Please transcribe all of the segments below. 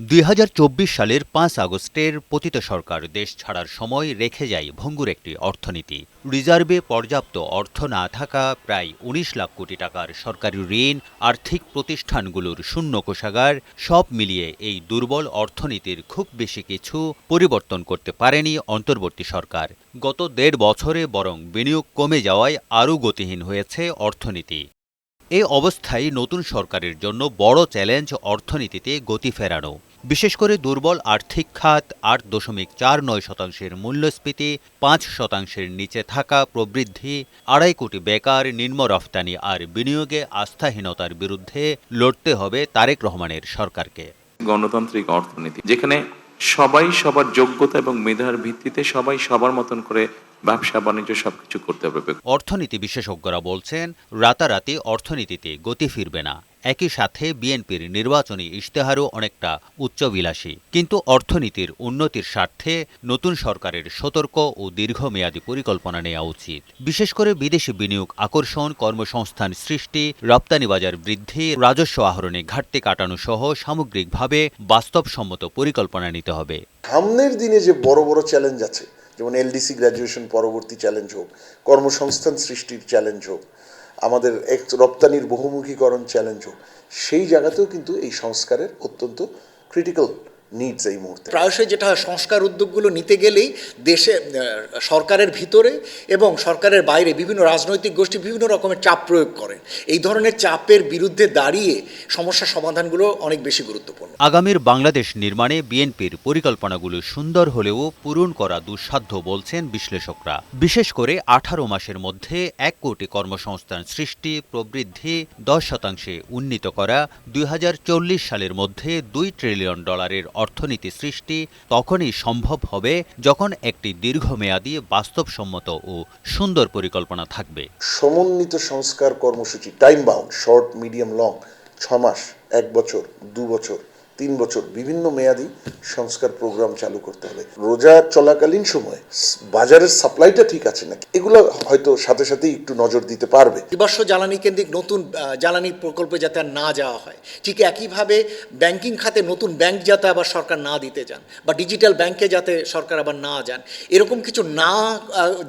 ২০২৪ সালের ৫ আগস্টের পতিত সরকার দেশ ছাড়ার সময় রেখে যায় ভঙ্গুর একটি অর্থনীতি। রিজার্ভে পর্যাপ্ত অর্থ না থাকা প্রায় ১৯ লাখ কোটি টাকার সরকারি ঋণ, আর্থিক প্রতিষ্ঠানগুলোর শূন্য কোষাগার, সব মিলিয়ে এই দুর্বল অর্থনীতির খুব বেশি কিছু পরিবর্তন করতে পারেনি অন্তর্বর্তী সরকার। গত ১.৫ বছরে বরং বিনিয়োগ কমে যাওয়ায় আরও গতিহীন হয়েছে অর্থনীতি। এ অবস্থায় নতুন সরকারের জন্য বড় চ্যালেঞ্জ অর্থনীতিতে গতি ফেরানো। বিশেষ করে দুর্বল আর্থিক খাত, ৮.৪৯% মূল্যস্ফীতি, ৫% নিচে থাকা প্রবৃদ্ধি, ২.৫ কোটি বেকার, নিম্ন রফতানি আর বিনিয়োগে আস্থাহীনতার বিরুদ্ধে লড়তে হবে তারেক রহমানের সরকারকে। গণতান্ত্রিক অর্থনীতি যেখানে সবাই সবার যোগ্যতা এবং মেধার ভিত্তিতে সবাই সবার মতন করে ব্যবসা বাণিজ্য সবকিছু করতে হবে। অর্থনীতি বিশেষজ্ঞরা বলছেন, রাতারাতি অর্থনীতিতে গতি ফিরবে না। একই সাথে বিএনপির নির্বাচনী ইশতেহারও অনেকটা উচ্চবিলাসী। কিন্তু অর্থনীতির উন্নতির স্বার্থে নতুন সরকারের সতর্ক ও দীর্ঘমেয়াদী পরিকল্পনা নেওয়া উচিত। বিশেষ করে বিদেশি বিনিয়োগ আকর্ষণ, কর্মসংস্থান সৃষ্টি, রপ্তানি বাজার বৃদ্ধি, রাজস্ব আহরণে ঘাটতি কাটানো সহ সামগ্রিকভাবে বাস্তবসম্মত পরিকল্পনা নিতে হবে। সামনের দিনে যে বড় বড় চ্যালেঞ্জ আছে, যেমন এলডিসি গ্র্যাজুয়েশন পরবর্তী চ্যালেঞ্জ হোক, কর্মসংস্থান সৃষ্টির চ্যালেঞ্জ হোক, আমাদের রপ্তানির বহুমুখীকরণ চ্যালেঞ্জ হোক, সেই জায়গাতেও কিন্তু এই সংস্কারের অত্যন্ত ক্রিটিক্যাল নিডস এই মুহূর্তে। প্রায়শই যেটা হয়, সংস্কার উদ্যোগগুলো নিতে গেলেই দেশে সরকারের ভিতরে এবং সরকারের বাইরে বিভিন্ন রাজনৈতিক গোষ্ঠী বিভিন্ন রকমের চাপ প্রয়োগ করেন। এই ধরনের চাপের বিরুদ্ধে দাঁড়িয়ে সমস্যার সমাধানগুলো অনেক বেশি গুরুত্বপূর্ণ। আগামীর বাংলাদেশ নির্মাণে বিএনপির পরিকল্পনাগুলো সুন্দর হলেও পূরণ করা দুঃসাধ্য বলছেন বিশ্লেষকরা। বিশেষ করে ১৮ মাসের মধ্যে ১ কোটি কর্মসংস্থান সৃষ্টি, প্রবৃদ্ধি ১০% উন্নীত করা, ২০৪০ সালের মধ্যে $২ ট্রিলিয়ন অর্থনীতি সৃষ্টি তখনই সম্ভব হবে যখন একটি দীর্ঘমেয়াদী, বাস্তবসম্মত ও সুন্দর পরিকল্পনা থাকবে। সমন্বিত সংস্কার কর্মসূচি, time bound, short, medium, long, ৬ মাস, ১ বছর, ২ বছর, ৩ বছর, বিভিন্ন মেয়াদী সংস্কার প্রোগ্রাম চালু করতে হবে। রোজা চলাকালীন সময়ে বাজারের সাপ্লাইটা ঠিক আছে নাকি, এগুলো হয়তো সাথে সাথেই একটু নজর দিতে পারবে। জীবাশ্ম জ্বালানি কেন্দ্রিক নতুন জ্বালানি প্রকল্পে যাতে আর না যাওয়া হয়, ঠিক একইভাবে ব্যাংকিং খাতে নতুন ব্যাংক যাতে আবার সরকার না দিতে যান, বা ডিজিটাল ব্যাংকে যাতে সরকার আবার না যান, এরকম কিছু না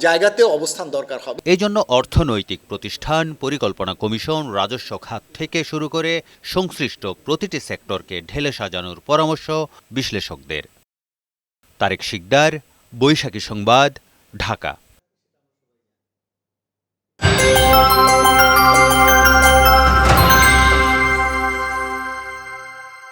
জায়গাতেও অবস্থান দরকার হবে। এই জন্য অর্থনৈতিক প্রতিষ্ঠান, পরিকল্পনা কমিশন, রাজস্ব খাত থেকে শুরু করে সংশ্লিষ্ট প্রতিটি সেক্টরকে ঢেলে সাজানোর পরামর্শ বিশ্লেষকদের। তারেক শিকদার, বৈশাখী সংবাদ, ঢাকা।